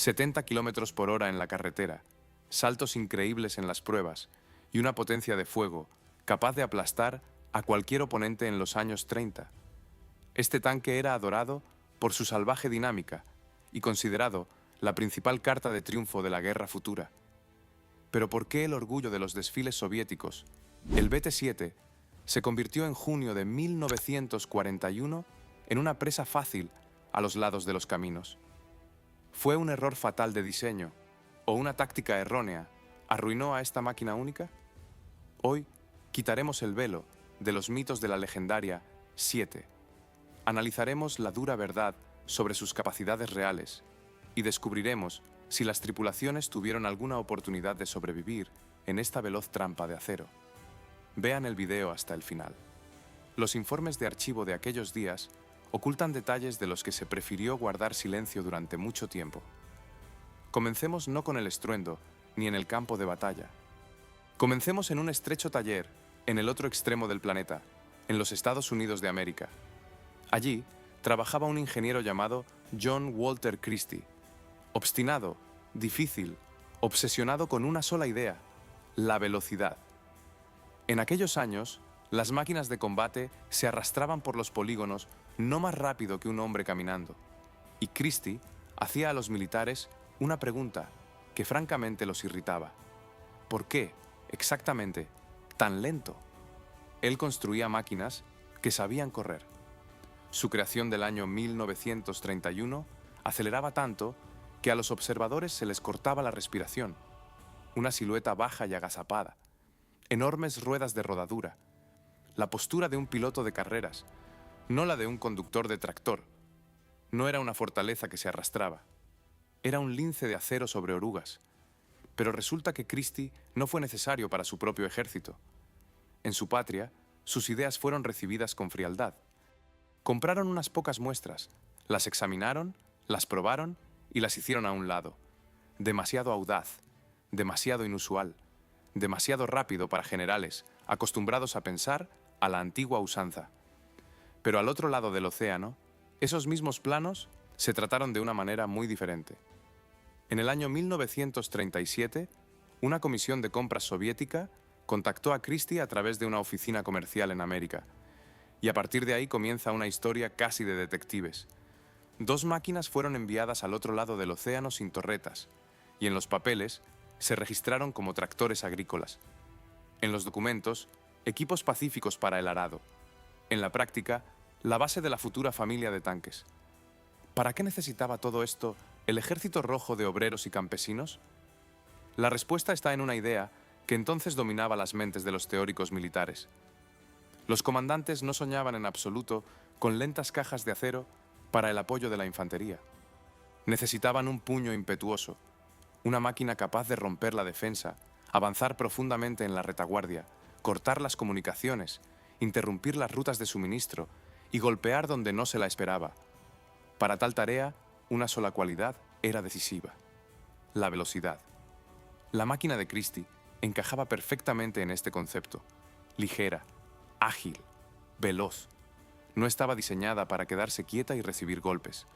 70 kilómetros por hora en la carretera, saltos increíbles en las pruebas y una potencia de fuego capaz de aplastar a cualquier oponente en los años 30. Este tanque era adorado por su salvaje dinámica y considerado la principal carta de triunfo de la guerra futura. Pero ¿por qué el orgullo de los desfiles soviéticos, el BT-7, se convirtió en junio de 1941 en una presa fácil a los lados de los caminos? ¿Fue un error fatal de diseño o una táctica errónea arruinó a esta máquina única? Hoy quitaremos el velo de los mitos de la legendaria 7. Analizaremos la dura verdad sobre sus capacidades reales y descubriremos si las tripulaciones tuvieron alguna oportunidad de sobrevivir en esta veloz trampa de acero. Vean el video hasta el final. Los informes de archivo de aquellos días ocultan detalles de los que se prefirió guardar silencio durante mucho tiempo. Comencemos no con el estruendo ni en el campo de batalla. Comencemos en un estrecho taller en el otro extremo del planeta, en los Estados Unidos de América. Allí trabajaba un ingeniero llamado John Walter Christie, obstinado, difícil, obsesionado con una sola idea: la velocidad. En aquellos años, las máquinas de combate se arrastraban por los polígonos no más rápido que un hombre caminando, y Christie hacía a los militares una pregunta que francamente los irritaba: ¿por qué, exactamente, tan lento? Él construía máquinas que sabían correr. Su creación del año 1931 aceleraba tanto que a los observadores se les cortaba la respiración. Una silueta baja y agazapada, enormes ruedas de rodadura, la postura de un piloto de carreras, no la de un conductor de tractor. No era una fortaleza que se arrastraba, era un lince de acero sobre orugas. Pero resulta que Christie no fue necesario para su propio ejército. En su patria, sus ideas fueron recibidas con frialdad. Compraron unas pocas muestras, las examinaron, las probaron y las hicieron a un lado. Demasiado audaz, demasiado inusual, demasiado rápido para generales acostumbrados a pensar a la antigua usanza. Pero al otro lado del océano, esos mismos planos se trataron de una manera muy diferente. En el año 1937, una comisión de compras soviética contactó a Christie a través de una oficina comercial en América, y a partir de ahí comienza una historia casi de detectives. 2 máquinas fueron enviadas al otro lado del océano sin torretas, y en los papeles se registraron como tractores agrícolas. En los documentos, equipos pacíficos para el arado. En la práctica, la base de la futura familia de tanques. ¿Para qué necesitaba todo esto el ejército rojo de obreros y campesinos? La respuesta está en una idea que entonces dominaba las mentes de los teóricos militares. Los comandantes no soñaban en absoluto con lentas cajas de acero para el apoyo de la infantería. Necesitaban un puño impetuoso, una máquina capaz de romper la defensa, avanzar profundamente en la retaguardia, cortar las comunicaciones, interrumpir las rutas de suministro y golpear donde no se la esperaba. Para tal tarea, una sola cualidad era decisiva: la velocidad. La máquina de Christie encajaba perfectamente en este concepto: ligera, ágil, veloz. No estaba diseñada para quedarse quieta y recibir golpes.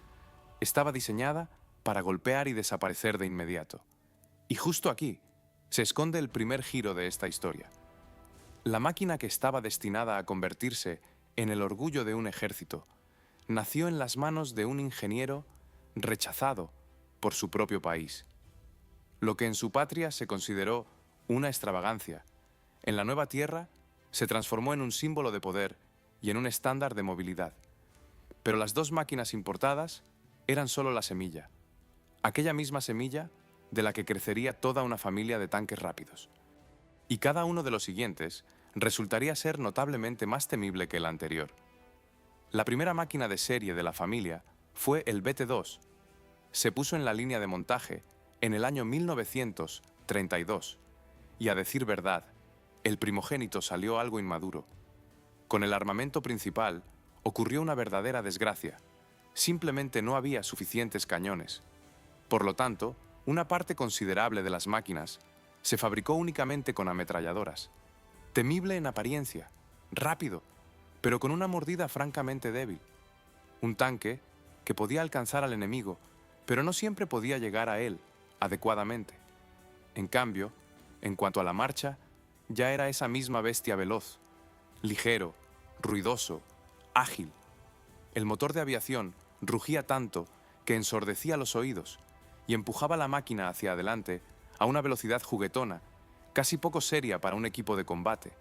Estaba diseñada para golpear y desaparecer de inmediato. Y justo aquí se esconde el primer giro de esta historia. La máquina que estaba destinada a convertirse en el orgullo de un ejército nació en las manos de un ingeniero rechazado por su propio país. Lo que en su patria se consideró una extravagancia, en la nueva tierra se transformó en un símbolo de poder y en un estándar de movilidad. Pero las 2 máquinas importadas eran solo la semilla, aquella misma semilla de la que crecería toda una familia de tanques rápidos. Y cada uno de los siguientes resultaría ser notablemente más temible que el anterior. La primera máquina de serie de la familia fue el BT-2. Se puso en la línea de montaje en el año 1932, y a decir verdad, el primogénito salió algo inmaduro. Con el armamento principal ocurrió una verdadera desgracia. Simplemente no había suficientes cañones. Por lo tanto, una parte considerable de las máquinas se fabricó únicamente con ametralladoras. Temible en apariencia, rápido, pero con una mordida francamente débil. Un tanque que podía alcanzar al enemigo, pero no siempre podía llegar a él adecuadamente. En cambio, en cuanto a la marcha, ya era esa misma bestia veloz, ligero, ruidoso, ágil. El motor de aviación rugía tanto que ensordecía los oídos y empujaba la máquina hacia adelante a una velocidad juguetona, casi poco seria para un equipo de combate.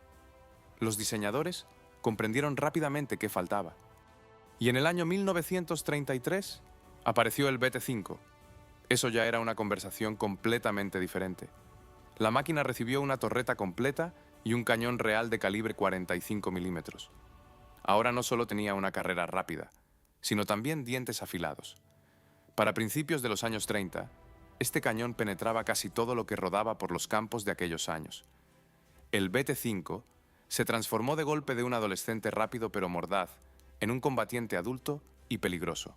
Los diseñadores comprendieron rápidamente qué faltaba. Y en el año 1933 apareció el BT-5. Eso ya era una conversación completamente diferente. La máquina recibió una torreta completa y un cañón real de calibre 45 milímetros. Ahora no solo tenía una carrera rápida, sino también dientes afilados. Para principios de los años 30, este cañón penetraba casi todo lo que rodaba por los campos de aquellos años. El BT-5 se transformó de golpe de un adolescente rápido pero mordaz en un combatiente adulto y peligroso.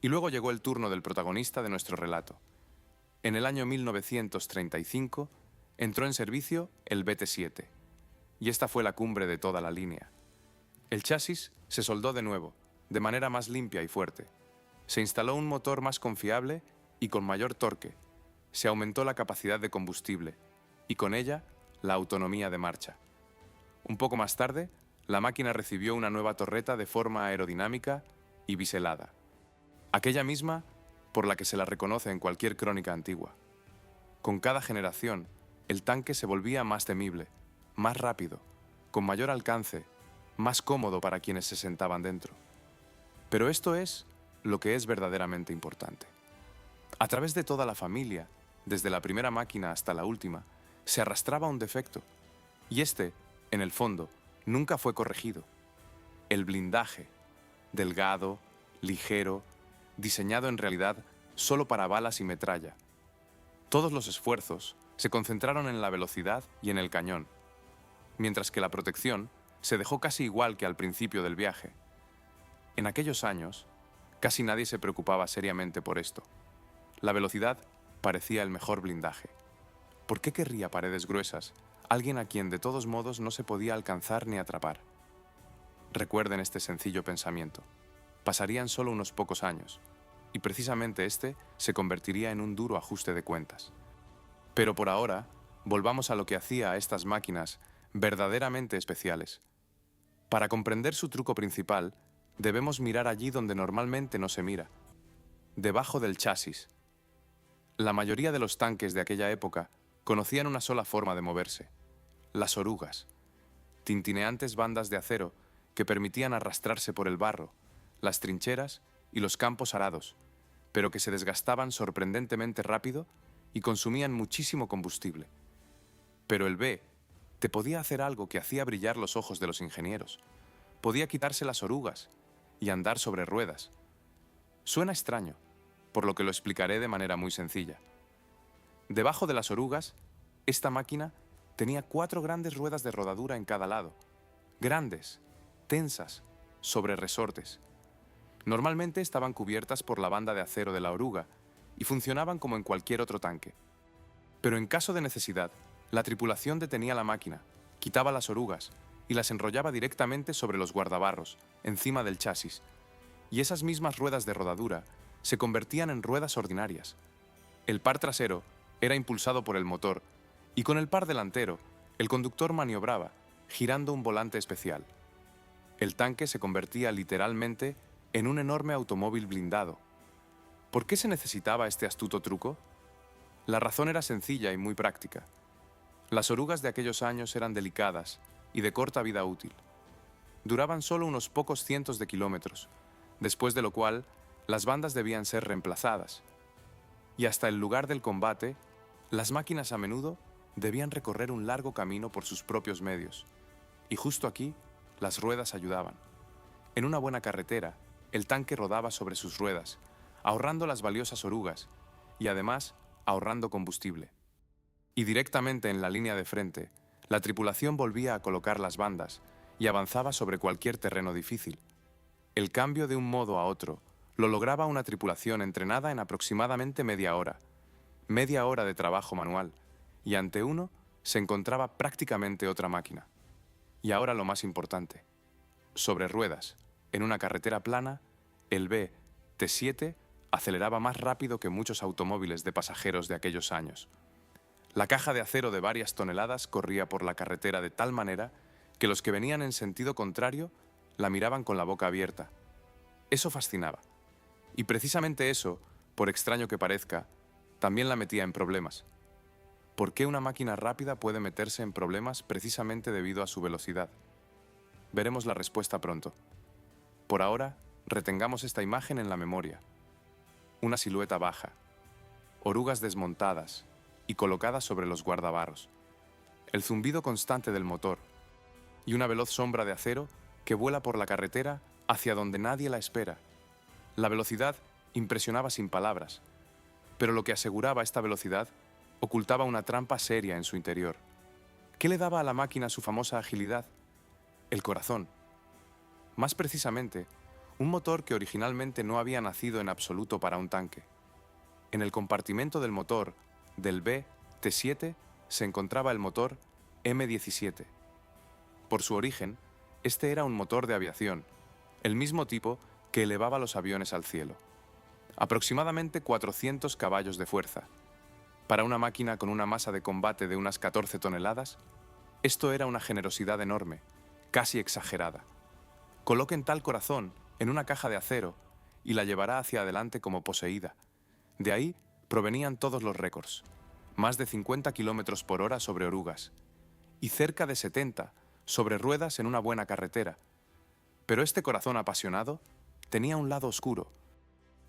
Y luego llegó el turno del protagonista de nuestro relato. En el año 1935 entró en servicio el BT-7, y esta fue la cumbre de toda la línea. El chasis se soldó de nuevo, de manera más limpia y fuerte. Se instaló un motor más confiable y con mayor torque. Se aumentó la capacidad de combustible y con ella la autonomía de marcha. Un poco más tarde, la máquina recibió una nueva torreta de forma aerodinámica y biselada. Aquella misma por la que se la reconoce en cualquier crónica antigua. Con cada generación, el tanque se volvía más temible, más rápido, con mayor alcance, más cómodo para quienes se sentaban dentro. Pero esto es lo que es verdaderamente importante. A través de toda la familia, desde la primera máquina hasta la última, se arrastraba un defecto, y este, en el fondo, nunca fue corregido. El blindaje, delgado, ligero, diseñado en realidad solo para balas y metralla. Todos los esfuerzos se concentraron en la velocidad y en el cañón, mientras que la protección se dejó casi igual que al principio del viaje. En aquellos años, casi nadie se preocupaba seriamente por esto. La velocidad parecía el mejor blindaje. ¿Por qué querría paredes gruesas alguien a quien de todos modos no se podía alcanzar ni atrapar? Recuerden este sencillo pensamiento. Pasarían solo unos pocos años, y precisamente este se convertiría en un duro ajuste de cuentas. Pero por ahora, volvamos a lo que hacía a estas máquinas verdaderamente especiales. Para comprender su truco principal, debemos mirar allí donde normalmente no se mira, debajo del chasis. La mayoría de los tanques de aquella época conocían una sola forma de moverse: las orugas, tintineantes bandas de acero que permitían arrastrarse por el barro, las trincheras y los campos arados, pero que se desgastaban sorprendentemente rápido y consumían muchísimo combustible. Pero el B te podía hacer algo que hacía brillar los ojos de los ingenieros. Podía quitarse las orugas y andar sobre ruedas. Suena extraño, por lo que lo explicaré de manera muy sencilla. Debajo de las orugas, esta máquina tenía 4 grandes ruedas de rodadura en cada lado, grandes, tensas, sobre resortes. Normalmente estaban cubiertas por la banda de acero de la oruga y funcionaban como en cualquier otro tanque. Pero en caso de necesidad, la tripulación detenía la máquina, quitaba las orugas y las enrollaba directamente sobre los guardabarros, encima del chasis, y esas mismas ruedas de rodadura se convertían en ruedas ordinarias. El par trasero era impulsado por el motor, y con el par delantero, el conductor maniobraba, girando un volante especial. El tanque se convertía literalmente en un enorme automóvil blindado. ¿Por qué se necesitaba este astuto truco? La razón era sencilla y muy práctica. Las orugas de aquellos años eran delicadas y de corta vida útil. Duraban solo unos pocos cientos de kilómetros, después de lo cual las bandas debían ser reemplazadas. Y hasta el lugar del combate, las máquinas a menudo debían recorrer un largo camino por sus propios medios. Y justo aquí, las ruedas ayudaban. En una buena carretera, el tanque rodaba sobre sus ruedas, ahorrando las valiosas orugas y además ahorrando combustible. Y directamente en la línea de frente, la tripulación volvía a colocar las bandas y avanzaba sobre cualquier terreno difícil. El cambio de un modo a otro lo lograba una tripulación entrenada en aproximadamente media hora de trabajo manual, y ante uno se encontraba prácticamente otra máquina. Y ahora lo más importante: sobre ruedas, en una carretera plana, el BT-7 aceleraba más rápido que muchos automóviles de pasajeros de aquellos años. La caja de acero de varias toneladas corría por la carretera de tal manera que los que venían en sentido contrario la miraban con la boca abierta. Eso fascinaba. Y precisamente eso, por extraño que parezca, también la metía en problemas. ¿Por qué una máquina rápida puede meterse en problemas precisamente debido a su velocidad? Veremos la respuesta pronto. Por ahora, retengamos esta imagen en la memoria. Una silueta baja, orugas desmontadas y colocadas sobre los guardabarros, el zumbido constante del motor y una veloz sombra de acero que vuela por la carretera hacia donde nadie la espera. La velocidad impresionaba sin palabras, pero lo que aseguraba esta velocidad ocultaba una trampa seria en su interior. ¿Qué le daba a la máquina su famosa agilidad? El corazón. Más precisamente, un motor que originalmente no había nacido en absoluto para un tanque. En el compartimento del motor del BT-7 se encontraba el motor M17. Por su origen, este era un motor de aviación, el mismo tipo que elevaba los aviones al cielo. Aproximadamente 400 caballos de fuerza. Para una máquina con una masa de combate de unas 14 toneladas, esto era una generosidad enorme, casi exagerada. Coloquen tal corazón en una caja de acero y la llevará hacia adelante como poseída. De ahí provenían todos los récords. Más de 50 kilómetros por hora sobre orugas y cerca de 70 sobre ruedas en una buena carretera. Pero este corazón apasionado tenía un lado oscuro.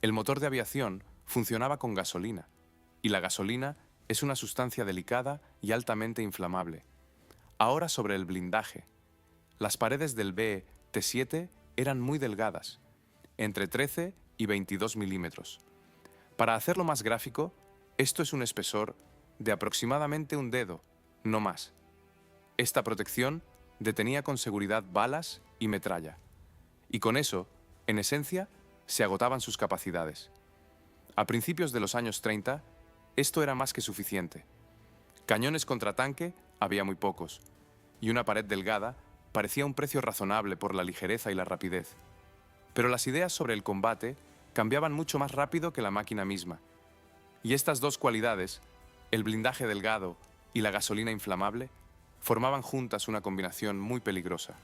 El motor de aviación funcionaba con gasolina, y la gasolina es una sustancia delicada y altamente inflamable. Ahora sobre el blindaje. Las paredes del BT-7 eran muy delgadas, entre 13 y 22 milímetros. Para hacerlo más gráfico, esto es un espesor de aproximadamente un dedo, no más. Esta protección detenía con seguridad balas y metralla, y con eso, en esencia, se agotaban sus capacidades. A principios de los años 30, esto era más que suficiente. Cañones contra tanque había muy pocos, y una pared delgada parecía un precio razonable por la ligereza y la rapidez. Pero las ideas sobre el combate cambiaban mucho más rápido que la máquina misma. Y estas dos cualidades, el blindaje delgado y la gasolina inflamable, formaban juntas una combinación muy peligrosa.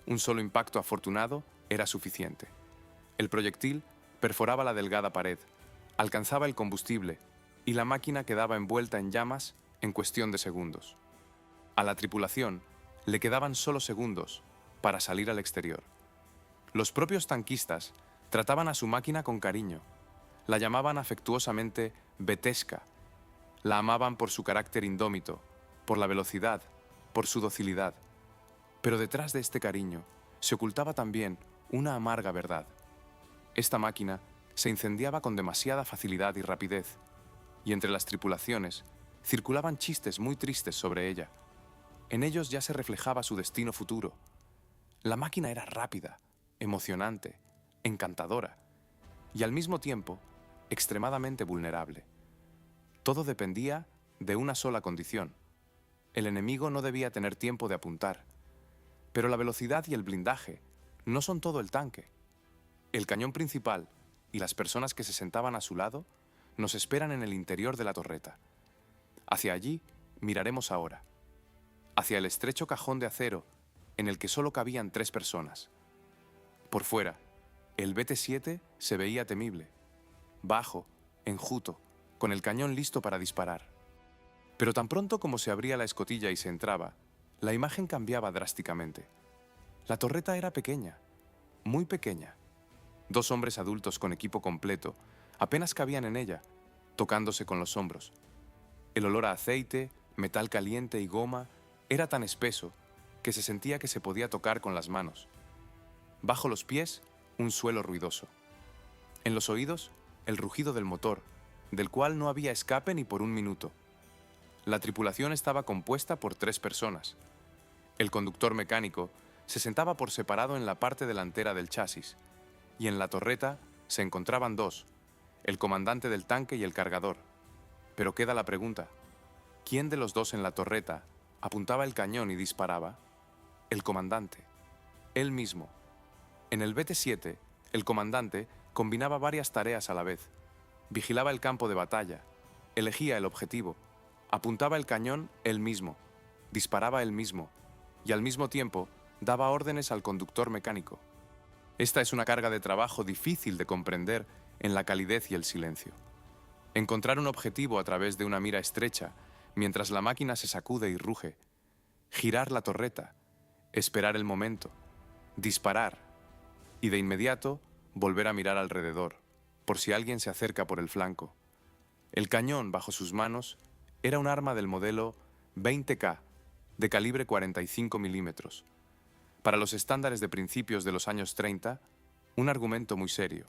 Un solo impacto afortunado era suficiente. El proyectil perforaba la delgada pared, alcanzaba el combustible y la máquina quedaba envuelta en llamas en cuestión de segundos. A la tripulación le quedaban solo segundos para salir al exterior. Los propios tanquistas trataban a su máquina con cariño, la llamaban afectuosamente Betesca, la amaban por su carácter indómito, por la velocidad, por su docilidad. Pero detrás de este cariño se ocultaba también una amarga verdad. Esta máquina se incendiaba con demasiada facilidad y rapidez, y entre las tripulaciones circulaban chistes muy tristes sobre ella. En ellos ya se reflejaba su destino futuro. La máquina era rápida, emocionante, encantadora, y al mismo tiempo extremadamente vulnerable. Todo dependía de una sola condición. El enemigo no debía tener tiempo de apuntar. Pero la velocidad y el blindaje no son todo el tanque. El cañón principal y las personas que se sentaban a su lado nos esperan en el interior de la torreta. Hacia allí miraremos ahora, hacia el estrecho cajón de acero en el que solo cabían 3 personas. Por fuera, el BT-7 se veía temible, bajo, enjuto, con el cañón listo para disparar. Pero tan pronto como se abría la escotilla y se entraba, la imagen cambiaba drásticamente. La torreta era pequeña, muy pequeña. 2 hombres adultos con equipo completo apenas cabían en ella, tocándose con los hombros. El olor a aceite, metal caliente y goma era tan espeso que se sentía que se podía tocar con las manos. Bajo los pies, un suelo ruidoso. En los oídos, el rugido del motor, del cual no había escape ni por un minuto. La tripulación estaba compuesta por 3 personas. El conductor mecánico se sentaba por separado en la parte delantera del chasis, y en la torreta se encontraban 2, el comandante del tanque y el cargador. Pero queda la pregunta, ¿quién de los 2 en la torreta apuntaba el cañón y disparaba? El comandante, él mismo. En el BT-7, el comandante combinaba varias tareas a la vez. Vigilaba el campo de batalla, elegía el objetivo, apuntaba el cañón él mismo, disparaba él mismo y al mismo tiempo daba órdenes al conductor mecánico. Esta es una carga de trabajo difícil de comprender en la calidez y el silencio. Encontrar un objetivo a través de una mira estrecha mientras la máquina se sacude y ruge, girar la torreta, esperar el momento, disparar y de inmediato volver a mirar alrededor, por si alguien se acerca por el flanco. El cañón bajo sus manos era un arma del modelo 20K de calibre 45 milímetros. Para los estándares de principios de los años 30, un argumento muy serio.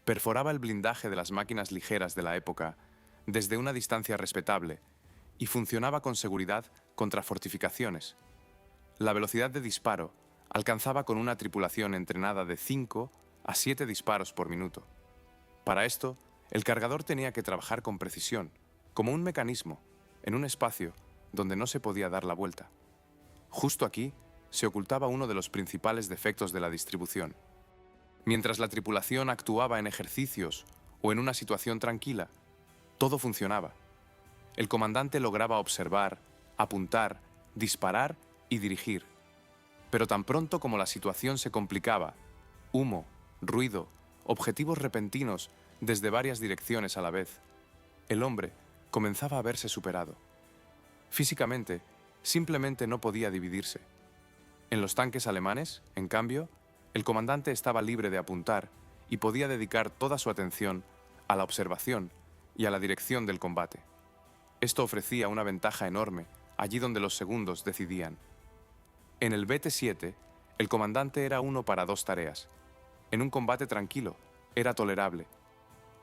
Perforaba el blindaje de las máquinas ligeras de la época desde una distancia respetable y funcionaba con seguridad contra fortificaciones. La velocidad de disparo alcanzaba con una tripulación entrenada de 5 a 7 disparos por minuto. Para esto, el cargador tenía que trabajar con precisión, como un mecanismo, en un espacio donde no se podía dar la vuelta. Justo aquí se ocultaba uno de los principales defectos de la distribución. Mientras la tripulación actuaba en ejercicios o en una situación tranquila, todo funcionaba. El comandante lograba observar, apuntar, disparar y dirigir. Pero tan pronto como la situación se complicaba, humo, ruido, objetivos repentinos desde varias direcciones a la vez, el hombre comenzaba a verse superado. Físicamente, simplemente no podía dividirse. En los tanques alemanes, en cambio, el comandante estaba libre de apuntar y podía dedicar toda su atención a la observación y a la dirección del combate. Esto ofrecía una ventaja enorme allí donde los segundos decidían. En el BT-7, el comandante era uno para dos tareas. En un combate tranquilo, era tolerable.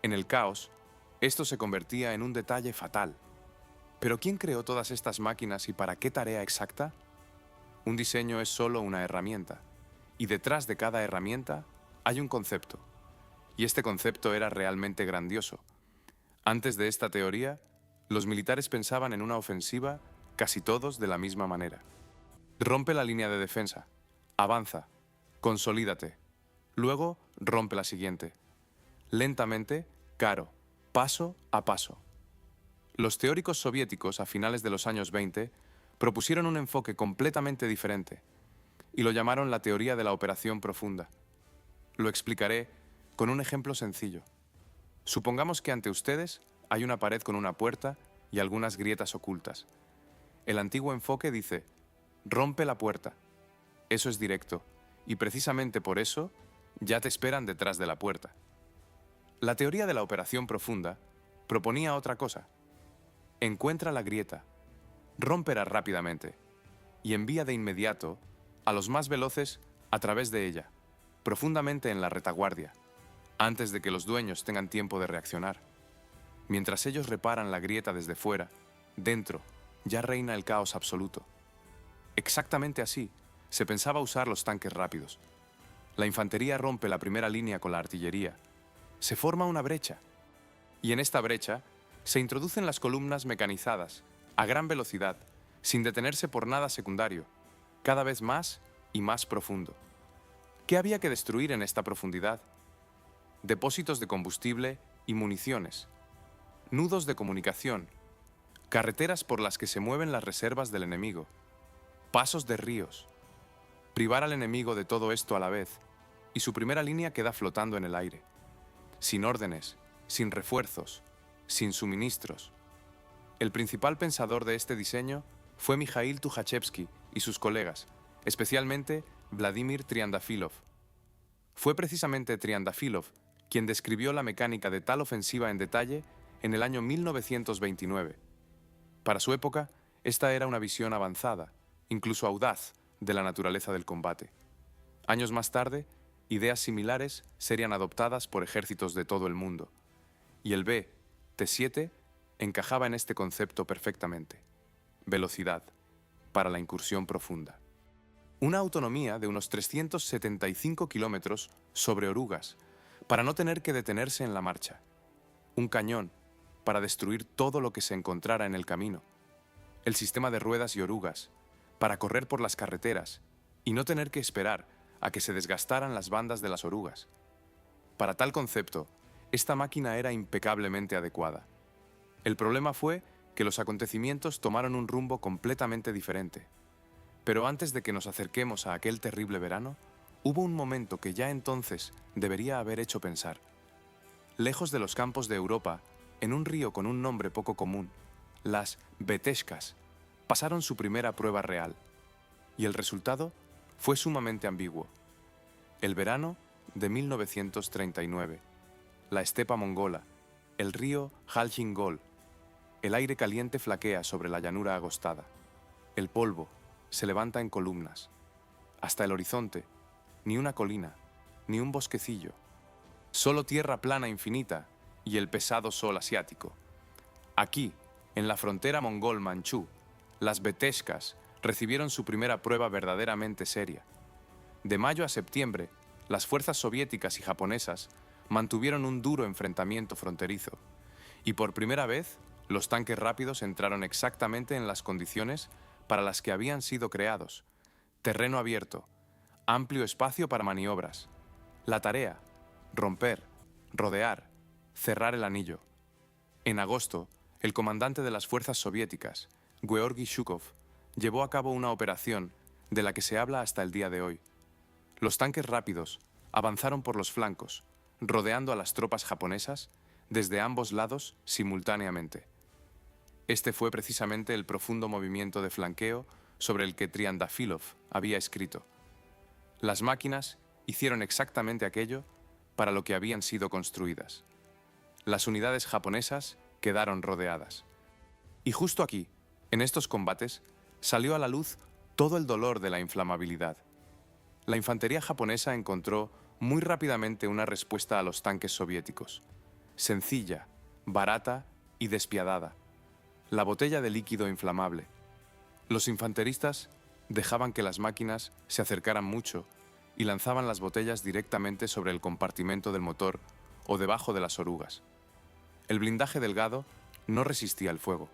En el caos, esto se convertía en un detalle fatal. ¿Pero quién creó todas estas máquinas y para qué tarea exacta? Un diseño es solo una herramienta, y detrás de cada herramienta hay un concepto. Y este concepto era realmente grandioso. Antes de esta teoría, los militares pensaban en una ofensiva casi todos de la misma manera. Rompe la línea de defensa, avanza, consolídate, luego rompe la siguiente. Lentamente, caro, paso a paso. Los teóricos soviéticos a finales de los años 20 propusieron un enfoque completamente diferente y lo llamaron la teoría de la operación profunda. Lo explicaré con un ejemplo sencillo. Supongamos que ante ustedes hay una pared con una puerta y algunas grietas ocultas. El antiguo enfoque dice, rompe la puerta. Eso es directo, y precisamente por eso ya te esperan detrás de la puerta. La teoría de la operación profunda proponía otra cosa. Encuentra la grieta, rómpela rápidamente y envía de inmediato a los más veloces a través de ella, profundamente en la retaguardia, antes de que los dueños tengan tiempo de reaccionar. Mientras ellos reparan la grieta desde fuera, dentro ya reina el caos absoluto. Exactamente así se pensaba usar los tanques rápidos. La infantería rompe la primera línea con la artillería. Se forma una brecha. Y en esta brecha se introducen las columnas mecanizadas, a gran velocidad, sin detenerse por nada secundario, cada vez más y más profundo. ¿Qué había que destruir en esta profundidad? Depósitos de combustible y municiones, nudos de comunicación, carreteras por las que se mueven las reservas del enemigo, pasos de ríos. Privar al enemigo de todo esto a la vez, y su primera línea queda flotando en el aire, sin órdenes, sin refuerzos, sin suministros. El principal pensador de este diseño fue Mikhail Tukhachevsky y sus colegas, especialmente Vladimir Triandafilov. Fue precisamente Triandafilov quien describió la mecánica de tal ofensiva en detalle en el año 1929. Para su época, esta era una visión avanzada, incluso audaz, de la naturaleza del combate. Años más tarde, ideas similares serían adoptadas por ejércitos de todo el mundo, y el BT-7 encajaba en este concepto perfectamente. Velocidad, para la incursión profunda. Una autonomía de unos 375 kilómetros sobre orugas, para no tener que detenerse en la marcha. Un cañón, para destruir todo lo que se encontrara en el camino. El sistema de ruedas y orugas, para correr por las carreteras y no tener que esperar a que se desgastaran las bandas de las orugas. Para tal concepto, esta máquina era impecablemente adecuada. El problema fue que los acontecimientos tomaron un rumbo completamente diferente. Pero antes de que nos acerquemos a aquel terrible verano, hubo un momento que ya entonces debería haber hecho pensar. Lejos de los campos de Europa, en un río con un nombre poco común, las Betescas pasaron su primera prueba real. Y el resultado fue sumamente ambiguo. El verano de 1939, la estepa mongola, el río Halhingol, el aire caliente flaquea sobre la llanura agostada. El polvo se levanta en columnas. Hasta el horizonte, ni una colina, ni un bosquecillo. Solo tierra plana infinita y el pesado sol asiático. Aquí, en la frontera mongol-manchú, las Betescas recibieron su primera prueba verdaderamente seria. De mayo a septiembre, las fuerzas soviéticas y japonesas mantuvieron un duro enfrentamiento fronterizo, y por primera vez los tanques rápidos entraron exactamente en las condiciones para las que habían sido creados: terreno abierto, amplio espacio para maniobras. La tarea: romper, rodear, cerrar el anillo. En agosto, el comandante de las fuerzas soviéticas, Georgi Zhukov, llevó a cabo una operación de la que se habla hasta el día de hoy. Los tanques rápidos avanzaron por los flancos, rodeando a las tropas japonesas desde ambos lados simultáneamente. Este fue precisamente el profundo movimiento de flanqueo sobre el que Triandafilov había escrito. Las máquinas hicieron exactamente aquello para lo que habían sido construidas. Las unidades japonesas quedaron rodeadas. Y justo aquí, en estos combates, salió a la luz todo el dolor de la inflamabilidad. La infantería japonesa encontró muy rápidamente una respuesta a los tanques soviéticos. Sencilla, barata y despiadada. La botella de líquido inflamable. Los infanteristas dejaban que las máquinas se acercaran mucho y lanzaban las botellas directamente sobre el compartimento del motor o debajo de las orugas. El blindaje delgado no resistía el fuego.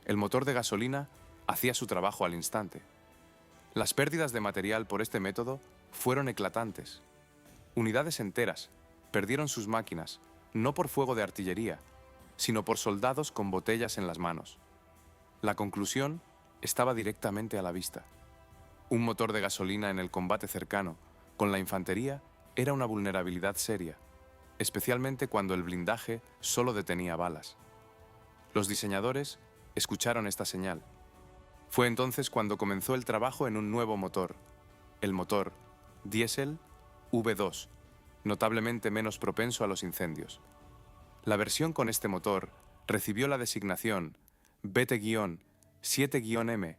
El motor de gasolina hacía su trabajo al instante. Las pérdidas de material por este método fueron eclatantes. Unidades enteras perdieron sus máquinas, no por fuego de artillería, sino por soldados con botellas en las manos. La conclusión estaba directamente a la vista. Un motor de gasolina en el combate cercano con la infantería era una vulnerabilidad seria, especialmente cuando el blindaje solo detenía balas. Los diseñadores escucharon esta señal. Fue entonces cuando comenzó el trabajo en un nuevo motor, el motor diésel V2, notablemente menos propenso a los incendios. La versión con este motor recibió la designación BT-7-M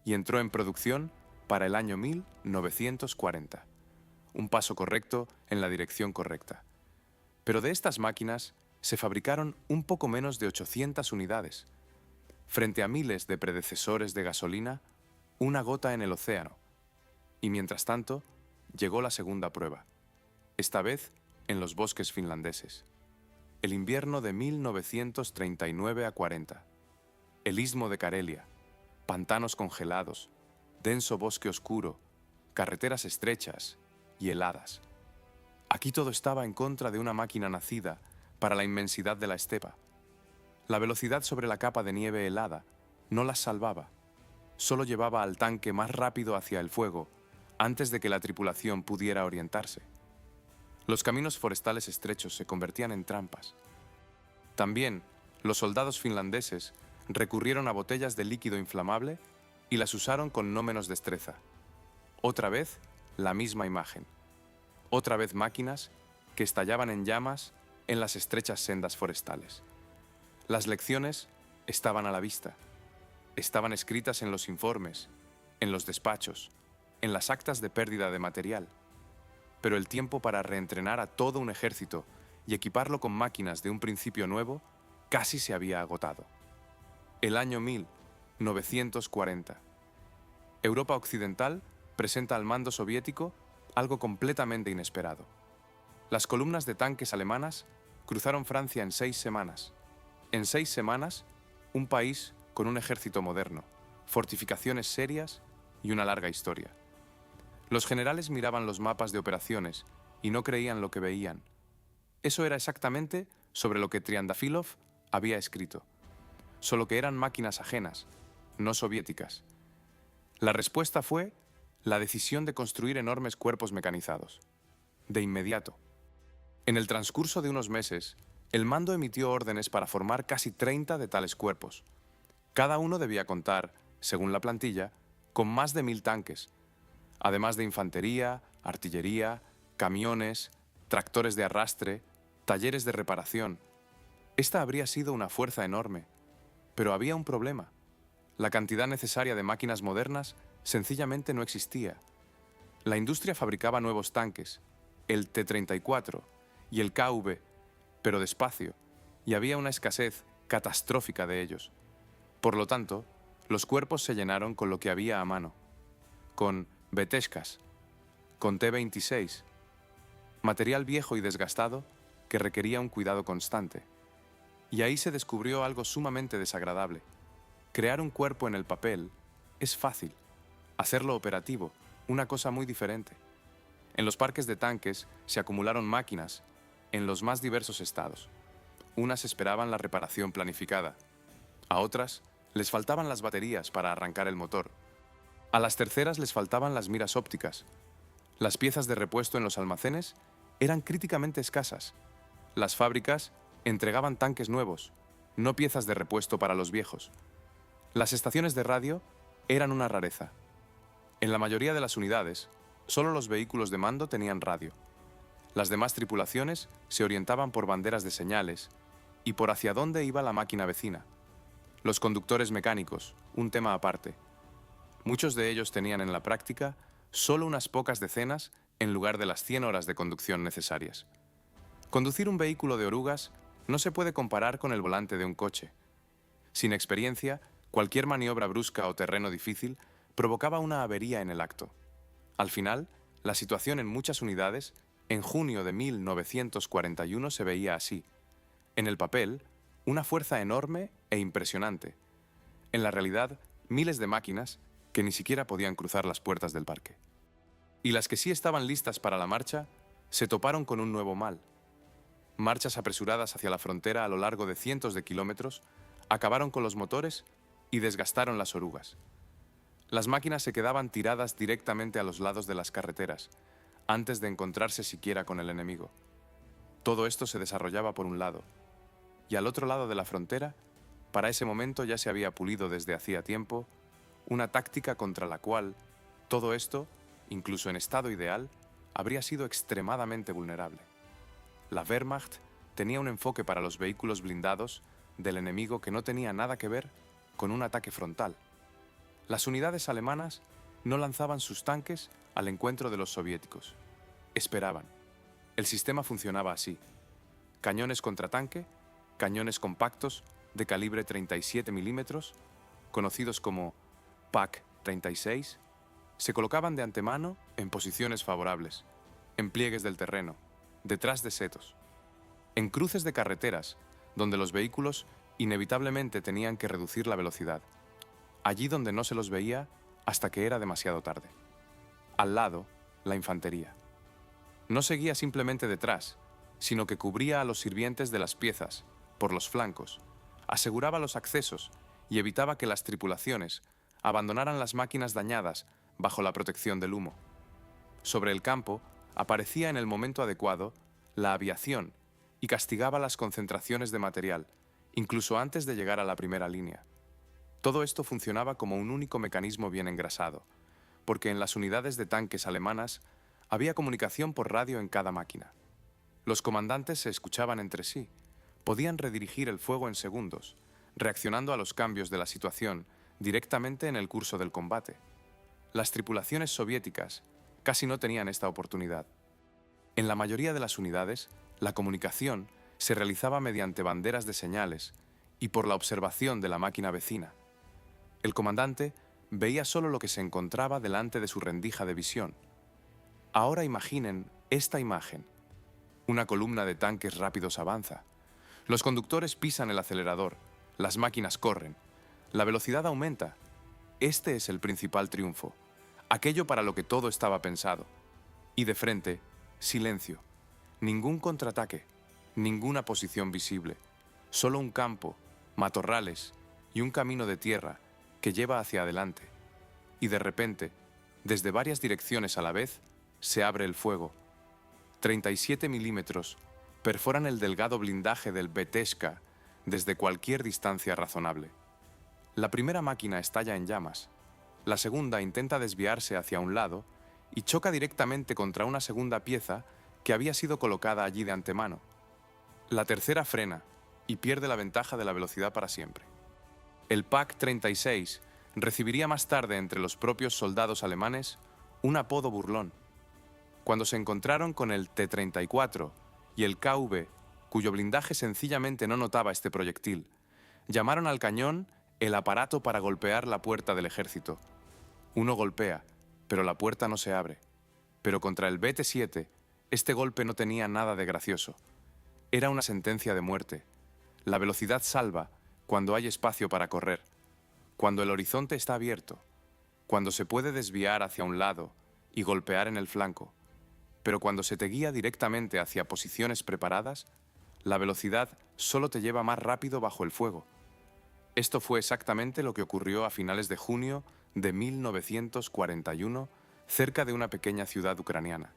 y entró en producción para el año 1940. Un paso correcto en la dirección correcta. Pero de estas máquinas se fabricaron un poco menos de 800 unidades. Frente a miles de predecesores de gasolina, una gota en el océano. Y mientras tanto, llegó la segunda prueba. Esta vez en los bosques finlandeses. El invierno de 1939 a 40. El istmo de Karelia, pantanos congelados, denso bosque oscuro, carreteras estrechas y heladas. Aquí todo estaba en contra de una máquina nacida para la inmensidad de la estepa. La velocidad sobre la capa de nieve helada no las salvaba, solo llevaba al tanque más rápido hacia el fuego antes de que la tripulación pudiera orientarse. Los caminos forestales estrechos se convertían en trampas. También, los soldados finlandeses recurrieron a botellas de líquido inflamable y las usaron con no menos destreza. Otra vez, la misma imagen. Otra vez máquinas que estallaban en llamas en las estrechas sendas forestales. Las lecciones estaban a la vista. Estaban escritas en los informes, en los despachos, en las actas de pérdida de material. Pero el tiempo para reentrenar a todo un ejército y equiparlo con máquinas de un principio nuevo casi se había agotado. El año 1940. Europa Occidental presenta al mando soviético algo completamente inesperado. Las columnas de tanques alemanas cruzaron Francia en 6 semanas. En 6 semanas, un país con un ejército moderno, fortificaciones serias y una larga historia. Los generales miraban los mapas de operaciones y no creían lo que veían. Eso era exactamente sobre lo que Triandafilov había escrito, solo que eran máquinas ajenas, no soviéticas. La respuesta fue la decisión de construir enormes cuerpos mecanizados. De inmediato. En el transcurso de unos meses, el mando emitió órdenes para formar casi 30 de tales cuerpos. Cada uno debía contar, según la plantilla, con más de 1000 tanques, además de infantería, artillería, camiones, tractores de arrastre, talleres de reparación. Esta habría sido una fuerza enorme, pero había un problema. La cantidad necesaria de máquinas modernas sencillamente no existía. La industria fabricaba nuevos tanques, el T-34 y el KV, pero despacio, y había una escasez catastrófica de ellos. Por lo tanto, los cuerpos se llenaron con lo que había a mano, con Beteshkas, con T-26, material viejo y desgastado que requería un cuidado constante. Y ahí se descubrió algo sumamente desagradable. Crear un cuerpo en el papel es fácil. Hacerlo operativo, una cosa muy diferente. En los parques de tanques se acumularon máquinas en los más diversos estados. Unas esperaban la reparación planificada. A otras les faltaban las baterías para arrancar el motor. A las terceras les faltaban las miras ópticas. Las piezas de repuesto en los almacenes eran críticamente escasas. Las fábricas entregaban tanques nuevos, no piezas de repuesto para los viejos. Las estaciones de radio eran una rareza. En la mayoría de las unidades, solo los vehículos de mando tenían radio. Las demás tripulaciones se orientaban por banderas de señales y por hacia dónde iba la máquina vecina. Los conductores mecánicos, un tema aparte. Muchos de ellos tenían en la práctica solo unas pocas decenas en lugar de las 100 horas de conducción necesarias. Conducir un vehículo de orugas no se puede comparar con el volante de un coche. Sin experiencia, cualquier maniobra brusca o terreno difícil provocaba una avería en el acto. Al final, la situación en muchas unidades, en junio de 1941 se veía así. En el papel, una fuerza enorme e impresionante. En la realidad, miles de máquinas que ni siquiera podían cruzar las puertas del parque. Y las que sí estaban listas para la marcha, se toparon con un nuevo mal. Marchas apresuradas hacia la frontera a lo largo de cientos de kilómetros acabaron con los motores y desgastaron las orugas. Las máquinas se quedaban tiradas directamente a los lados de las carreteras, antes de encontrarse siquiera con el enemigo. Todo esto se desarrollaba por un lado, y al otro lado de la frontera, para ese momento ya se había pulido desde hacía tiempo una táctica contra la cual todo esto, incluso en estado ideal, habría sido extremadamente vulnerable. La Wehrmacht tenía un enfoque para los vehículos blindados del enemigo que no tenía nada que ver con un ataque frontal. Las unidades alemanas no lanzaban sus tanques al encuentro de los soviéticos. Esperaban. El sistema funcionaba así. Cañones contratanque, cañones compactos de calibre 37 milímetros, conocidos como PaK-36, se colocaban de antemano en posiciones favorables, en pliegues del terreno, detrás de setos, en cruces de carreteras, donde los vehículos inevitablemente tenían que reducir la velocidad, allí donde no se los veía hasta que era demasiado tarde. Al lado, la infantería. No seguía simplemente detrás, sino que cubría a los sirvientes de las piezas, por los flancos, aseguraba los accesos y evitaba que las tripulaciones abandonaran las máquinas dañadas bajo la protección del humo. Sobre el campo aparecía en el momento adecuado la aviación y castigaba las concentraciones de material, incluso antes de llegar a la primera línea. Todo esto funcionaba como un único mecanismo bien engrasado, porque en las unidades de tanques alemanas había comunicación por radio en cada máquina. Los comandantes se escuchaban entre sí, podían redirigir el fuego en segundos, reaccionando a los cambios de la situación directamente en el curso del combate. Las tripulaciones soviéticas casi no tenían esta oportunidad. En la mayoría de las unidades, la comunicación se realizaba mediante banderas de señales y por la observación de la máquina vecina. El comandante veía solo lo que se encontraba delante de su rendija de visión. Ahora imaginen esta imagen. Una columna de tanques rápidos avanza. Los conductores pisan el acelerador, las máquinas corren, la velocidad aumenta. Este es el principal triunfo, aquello para lo que todo estaba pensado. Y de frente, silencio, ningún contraataque, Ninguna posición visible, solo un campo, matorrales y un camino de tierra que lleva hacia adelante. Y de repente, desde varias direcciones a la vez, se abre el fuego. 37 milímetros perforan el delgado blindaje del Beteshka desde cualquier distancia razonable. La primera máquina estalla en llamas. La segunda intenta desviarse hacia un lado y choca directamente contra una segunda pieza que había sido colocada allí de antemano. La tercera frena y pierde la ventaja de la velocidad para siempre. El PaK-36 recibiría más tarde entre los propios soldados alemanes un apodo burlón. Cuando se encontraron con el T-34 y el KV, cuyo blindaje sencillamente no notaba este proyectil, llamaron al cañón el aparato para golpear la puerta del ejército. Uno golpea, pero la puerta no se abre. Pero contra el BT-7, este golpe no tenía nada de gracioso. Era una sentencia de muerte. La velocidad salva cuando hay espacio para correr, cuando el horizonte está abierto, cuando se puede desviar hacia un lado y golpear en el flanco. Pero cuando se te guía directamente hacia posiciones preparadas, la velocidad solo te lleva más rápido bajo el fuego. Esto fue exactamente lo que ocurrió a finales de junio de 1941, cerca de una pequeña ciudad ucraniana.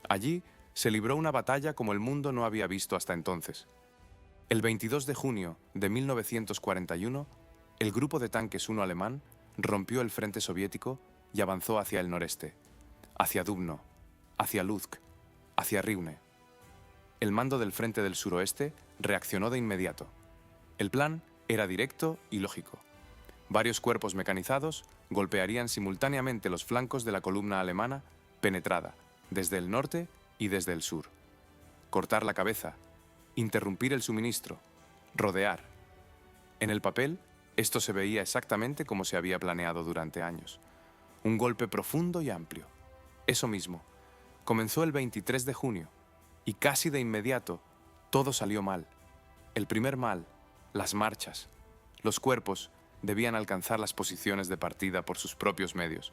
Allí se libró una batalla como el mundo no había visto hasta entonces. El 22 de junio de 1941, el grupo de tanques 1 alemán rompió el frente soviético y avanzó hacia el noreste, hacia Dubno, hacia Lutsk, hacia Riune. El mando del frente del suroeste reaccionó de inmediato. El plan era directo y lógico. Varios cuerpos mecanizados golpearían simultáneamente los flancos de la columna alemana penetrada, desde el norte y desde el sur. Cortar la cabeza, interrumpir el suministro, rodear. En el papel, esto se veía exactamente como se había planeado durante años. Un golpe profundo y amplio. Eso mismo. Comenzó el 23 de junio y casi de inmediato todo salió mal. El primer mal, las marchas. Los cuerpos debían alcanzar las posiciones de partida por sus propios medios.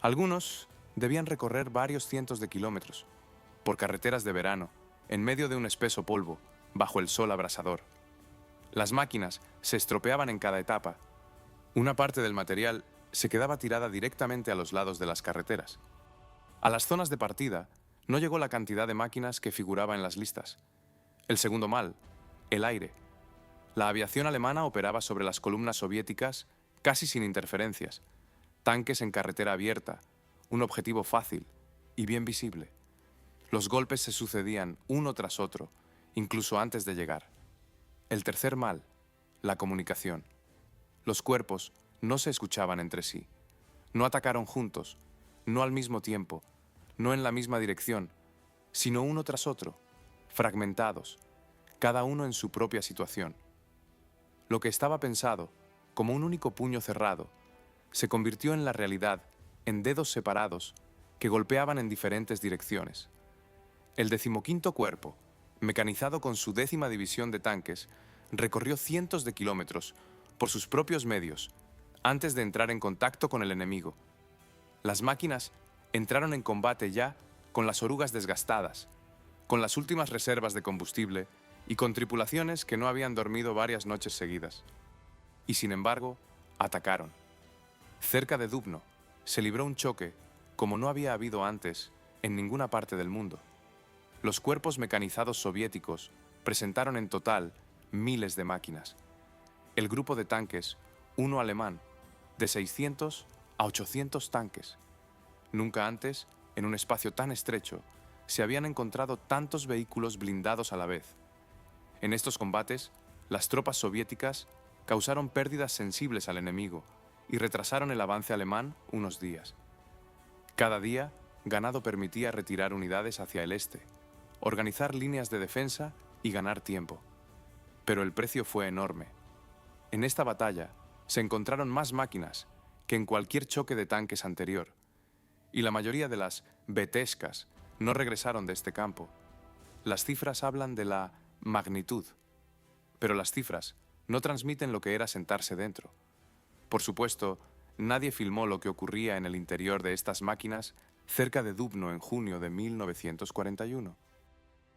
Algunos debían recorrer varios cientos de kilómetros, por carreteras de verano, en medio de un espeso polvo, bajo el sol abrasador. Las máquinas se estropeaban en cada etapa. Una parte del material se quedaba tirada directamente a los lados de las carreteras. A las zonas de partida no llegó la cantidad de máquinas que figuraba en las listas. El segundo mal, el aire. La aviación alemana operaba sobre las columnas soviéticas casi sin interferencias. Tanques en carretera abierta, un objetivo fácil y bien visible. Los golpes se sucedían uno tras otro, incluso antes de llegar. El tercer mal, la comunicación. Los cuerpos no se escuchaban entre sí. No atacaron juntos, no al mismo tiempo, no en la misma dirección, sino uno tras otro, fragmentados, cada uno en su propia situación. Lo que estaba pensado, como un único puño cerrado, se convirtió en la realidad en dedos separados que golpeaban en diferentes direcciones. El 15º cuerpo, mecanizado con su 10ª división de tanques, recorrió cientos de kilómetros por sus propios medios antes de entrar en contacto con el enemigo. Las máquinas entraron en combate ya con las orugas desgastadas, con las últimas reservas de combustible y con tripulaciones que no habían dormido varias noches seguidas. Y sin embargo, atacaron. Cerca de Dubno se libró un choque como no había habido antes en ninguna parte del mundo. Los cuerpos mecanizados soviéticos presentaron en total miles de máquinas. El grupo de tanques, uno alemán, de 600 a 800 tanques. Nunca antes, en un espacio tan estrecho, se habían encontrado tantos vehículos blindados a la vez. En estos combates, las tropas soviéticas causaron pérdidas sensibles al enemigo y retrasaron el avance alemán unos días. Cada día, ganado permitía retirar unidades hacia el este, organizar líneas de defensa y ganar tiempo. Pero el precio fue enorme. En esta batalla se encontraron más máquinas que en cualquier choque de tanques anterior, y la mayoría de las Beteshkas no regresaron de este campo. Las cifras hablan de la magnitud, pero las cifras no transmiten lo que era sentarse dentro. Por supuesto, nadie filmó lo que ocurría en el interior de estas máquinas cerca de Dubno en junio de 1941.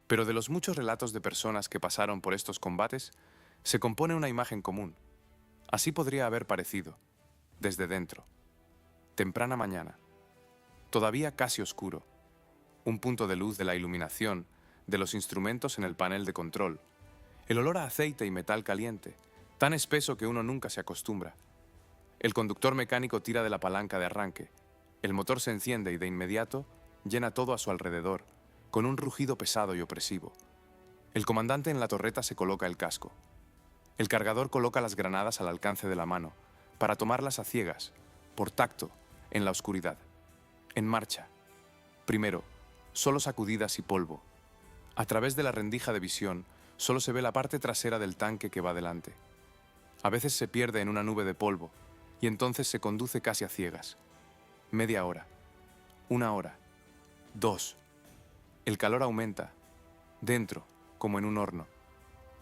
Pero de los muchos relatos de personas que pasaron por estos combates, se compone una imagen común. Así podría haber parecido, desde dentro. Temprana mañana, todavía casi oscuro, un punto de luz de la iluminación de los instrumentos en el panel de control, el olor a aceite y metal caliente, tan espeso que uno nunca se acostumbra. El conductor mecánico tira de la palanca de arranque, el motor se enciende y de inmediato llena todo a su alrededor, con un rugido pesado y opresivo. El comandante en la torreta se coloca el casco. El cargador coloca las granadas al alcance de la mano, para tomarlas a ciegas, por tacto, en la oscuridad. En marcha. Primero, solo sacudidas y polvo. A través de la rendija de visión, solo se ve la parte trasera del tanque que va delante. A veces se pierde en una nube de polvo, y entonces se conduce casi a ciegas. Media hora. 1 hora. 2. El calor aumenta. Dentro, como en un horno.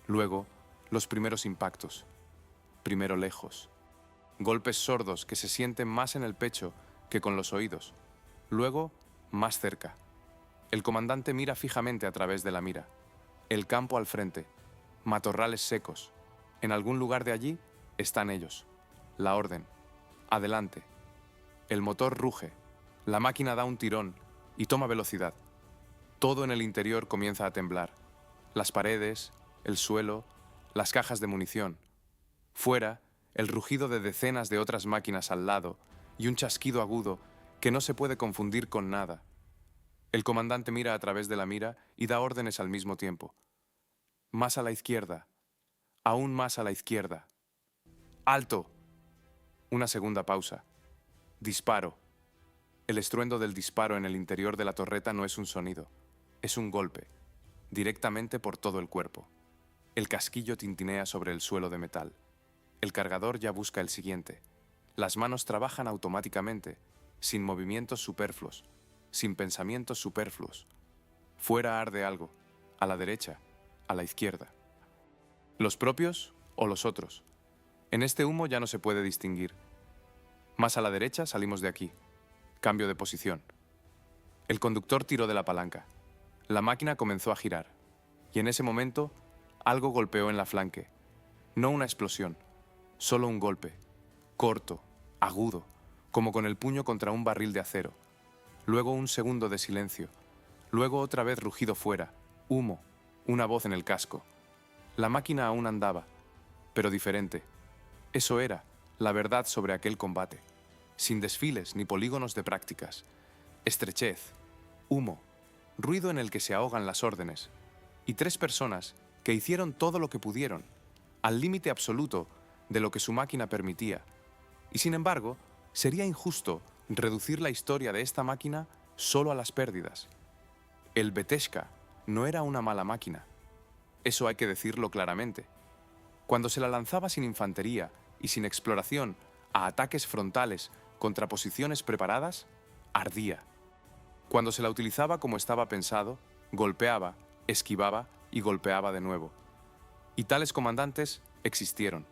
Luego, los primeros impactos. Primero lejos. Golpes sordos que se sienten más en el pecho que con los oídos. Luego, más cerca. El comandante mira fijamente a través de la mira. El campo al frente. Matorrales secos. En algún lugar de allí están ellos. La orden. Adelante. El motor ruge. La máquina da un tirón y toma velocidad. Todo en el interior comienza a temblar. Las paredes, el suelo, las cajas de munición. Fuera, el rugido de decenas de otras máquinas al lado y un chasquido agudo que no se puede confundir con nada. El comandante mira a través de la mira y da órdenes al mismo tiempo. Más a la izquierda. Aún más a la izquierda. ¡Alto! Una segunda pausa. Disparo. El estruendo del disparo en el interior de la torreta no es un sonido, es un golpe, directamente por todo el cuerpo. El casquillo tintinea sobre el suelo de metal. El cargador ya busca el siguiente. Las manos trabajan automáticamente, sin movimientos superfluos, sin pensamientos superfluos. Fuera arde algo, a la derecha, a la izquierda. ¿Los propios o los otros? En este humo ya no se puede distinguir. Más a la derecha salimos de aquí. Cambio de posición. El conductor tiró de la palanca. La máquina comenzó a girar. Y en ese momento, algo golpeó en la flanque. No una explosión, solo un golpe. Corto, agudo, como con el puño contra un barril de acero. Luego un segundo de silencio. Luego otra vez rugido fuera. Humo. Una voz en el casco. La máquina aún andaba, pero diferente. Eso era la verdad sobre aquel combate. Sin desfiles ni polígonos de prácticas. Estrechez, humo, ruido en el que se ahogan las órdenes. Y 3 personas que hicieron todo lo que pudieron, al límite absoluto de lo que su máquina permitía. Y sin embargo, sería injusto reducir la historia de esta máquina solo a las pérdidas. El Beteshka no era una mala máquina. Eso hay que decirlo claramente. Cuando se la lanzaba sin infantería y sin exploración a ataques frontales contra posiciones preparadas, ardía. Cuando se la utilizaba como estaba pensado, golpeaba, esquivaba y golpeaba de nuevo. Y tales comandantes existieron.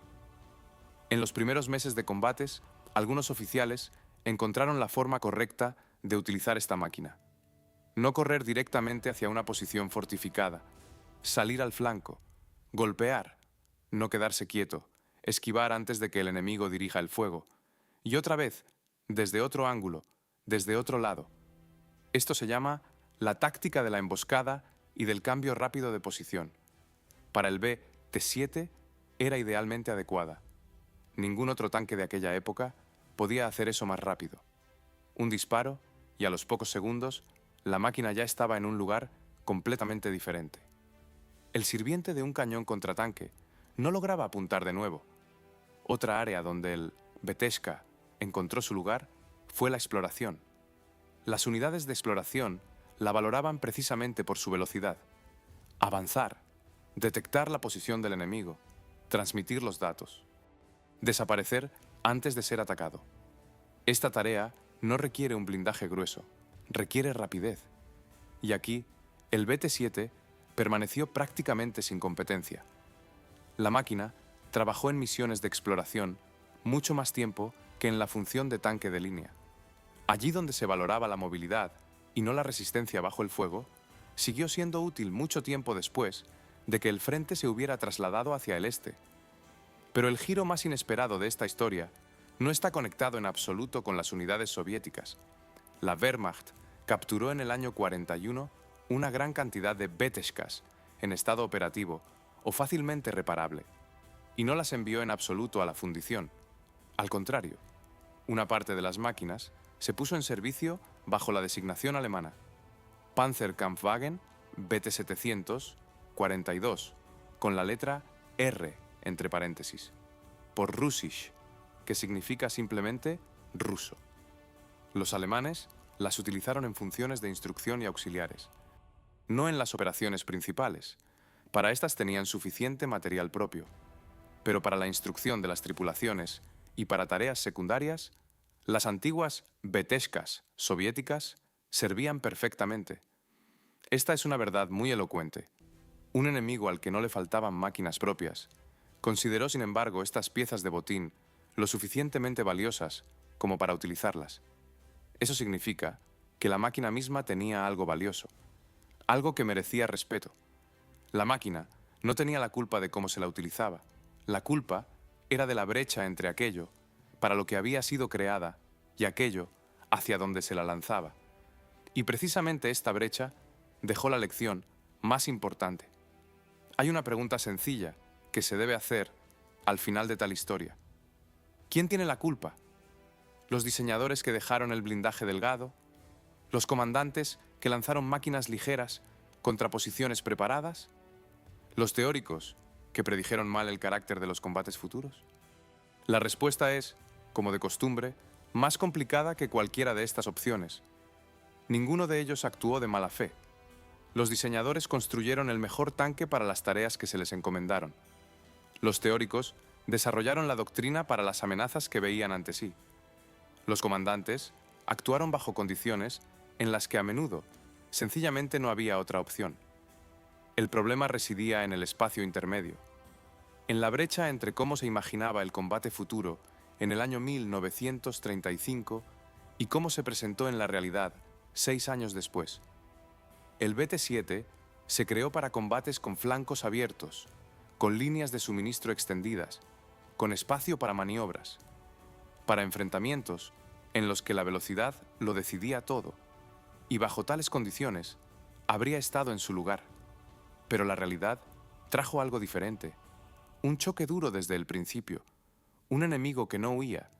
En los primeros meses de combates, algunos oficiales encontraron la forma correcta de utilizar esta máquina. No correr directamente hacia una posición fortificada, salir al flanco, golpear, no quedarse quieto, esquivar antes de que el enemigo dirija el fuego, y otra vez, desde otro ángulo, desde otro lado. Esto se llama la táctica de la emboscada y del cambio rápido de posición. Para el BT-7 era idealmente adecuada. Ningún otro tanque de aquella época podía hacer eso más rápido. Un disparo, y a los pocos segundos, la máquina ya estaba en un lugar completamente diferente. El sirviente de un cañón contratanque no lograba apuntar de nuevo. Otra área donde el Beteshka encontró su lugar fue la exploración. Las unidades de exploración la valoraban precisamente por su velocidad. Avanzar, detectar la posición del enemigo, transmitir los datos. Desaparecer antes de ser atacado. Esta tarea no requiere un blindaje grueso, requiere rapidez. Y aquí, el BT-7 permaneció prácticamente sin competencia. La máquina trabajó en misiones de exploración mucho más tiempo que en la función de tanque de línea. Allí donde se valoraba la movilidad y no la resistencia bajo el fuego, siguió siendo útil mucho tiempo después de que el frente se hubiera trasladado hacia el este. Pero el giro más inesperado de esta historia no está conectado en absoluto con las unidades soviéticas. La Wehrmacht capturó en el año 41 una gran cantidad de Beteshkas en estado operativo o fácilmente reparable, y no las envió en absoluto a la fundición. Al contrario, una parte de las máquinas se puso en servicio bajo la designación alemana Panzerkampfwagen BT-700 42, con la letra R entre paréntesis, por Russisch, que significa simplemente ruso. Los alemanes las utilizaron en funciones de instrucción y auxiliares, no en las operaciones principales. Para estas tenían suficiente material propio, pero para la instrucción de las tripulaciones y para tareas secundarias, las antiguas Beteshkas soviéticas servían perfectamente. Esta es una verdad muy elocuente. Un enemigo al que no le faltaban máquinas propias consideró, sin embargo, estas piezas de botín lo suficientemente valiosas como para utilizarlas. Eso significa que la máquina misma tenía algo valioso, algo que merecía respeto. La máquina no tenía la culpa de cómo se la utilizaba. La culpa era de la brecha entre aquello para lo que había sido creada y aquello hacia donde se la lanzaba. Y precisamente esta brecha dejó la lección más importante. Hay una pregunta sencilla que se debe hacer al final de tal historia. ¿Quién tiene la culpa? ¿Los diseñadores que dejaron el blindaje delgado? ¿Los comandantes que lanzaron máquinas ligeras contra posiciones preparadas? ¿Los teóricos que predijeron mal el carácter de los combates futuros? La respuesta es, como de costumbre, más complicada que cualquiera de estas opciones. Ninguno de ellos actuó de mala fe. Los diseñadores construyeron el mejor tanque para las tareas que se les encomendaron. Los teóricos desarrollaron la doctrina para las amenazas que veían ante sí. Los comandantes actuaron bajo condiciones en las que a menudo sencillamente no había otra opción. El problema residía en el espacio intermedio, en la brecha entre cómo se imaginaba el combate futuro en el año 1935 y cómo se presentó en la realidad 6 años después. El BT-7 se creó para combates con flancos abiertos, con líneas de suministro extendidas, con espacio para maniobras, para enfrentamientos en los que la velocidad lo decidía todo, y bajo tales condiciones habría estado en su lugar. Pero la realidad trajo algo diferente, un choque duro desde el principio, un enemigo que no huía,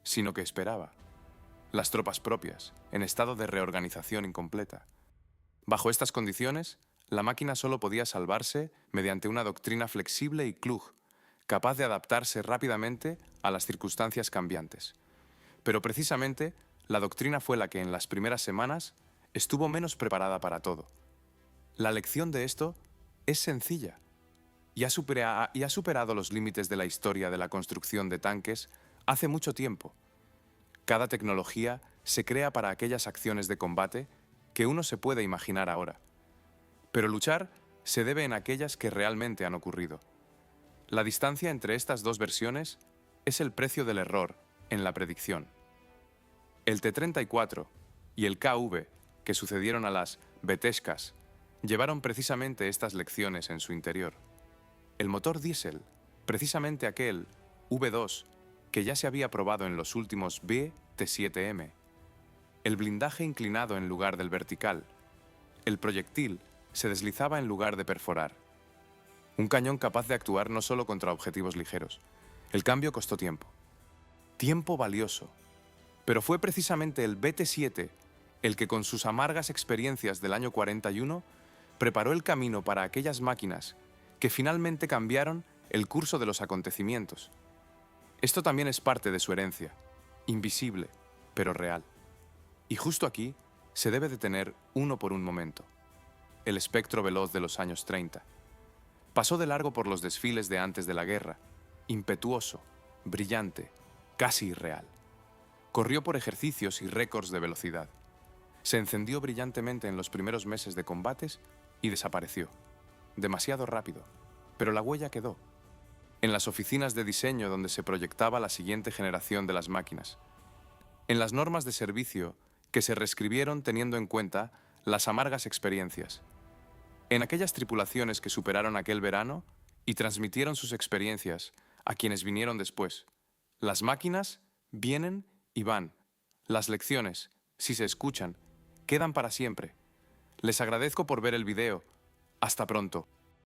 sino que esperaba. Las tropas propias, en estado de reorganización incompleta. Bajo estas condiciones, la máquina solo podía salvarse mediante una doctrina flexible y klug, capaz de adaptarse rápidamente a las circunstancias cambiantes. Pero precisamente, la doctrina fue la que en las primeras semanas estuvo menos preparada para todo. La lección de esto es sencilla y ha superado los límites de la historia de la construcción de tanques hace mucho tiempo. Cada tecnología se crea para aquellas acciones de combate que uno se puede imaginar ahora. Pero luchar se debe en aquellas que realmente han ocurrido. La distancia entre estas dos versiones es el precio del error en la predicción. El T-34 y el KV, que sucedieron a las Beteshkas, llevaron precisamente estas lecciones en su interior. El motor diésel, precisamente aquel V2 que ya se había probado en los últimos BT-7M, el blindaje inclinado en lugar del vertical, el proyectil se deslizaba en lugar de perforar. Un cañón capaz de actuar no solo contra objetivos ligeros. El cambio costó tiempo. Tiempo valioso. Pero fue precisamente el BT-7 el que con sus amargas experiencias del año 41 preparó el camino para aquellas máquinas que finalmente cambiaron el curso de los acontecimientos. Esto también es parte de su herencia, invisible, pero real. Y justo aquí se debe detener uno por un momento. El espectro veloz de los años 30. Pasó de largo por los desfiles de antes de la guerra, impetuoso, brillante, casi irreal. Corrió por ejercicios y récords de velocidad. Se encendió brillantemente en los primeros meses de combates y desapareció. Demasiado rápido, pero la huella quedó. En las oficinas de diseño donde se proyectaba la siguiente generación de las máquinas. En las normas de servicio que se reescribieron teniendo en cuenta las amargas experiencias. en aquellas tripulaciones que superaron aquel verano y transmitieron sus experiencias a quienes vinieron después. Las máquinas vienen y van. Las lecciones, si se escuchan, quedan para siempre. Les agradezco por ver el video. Hasta pronto.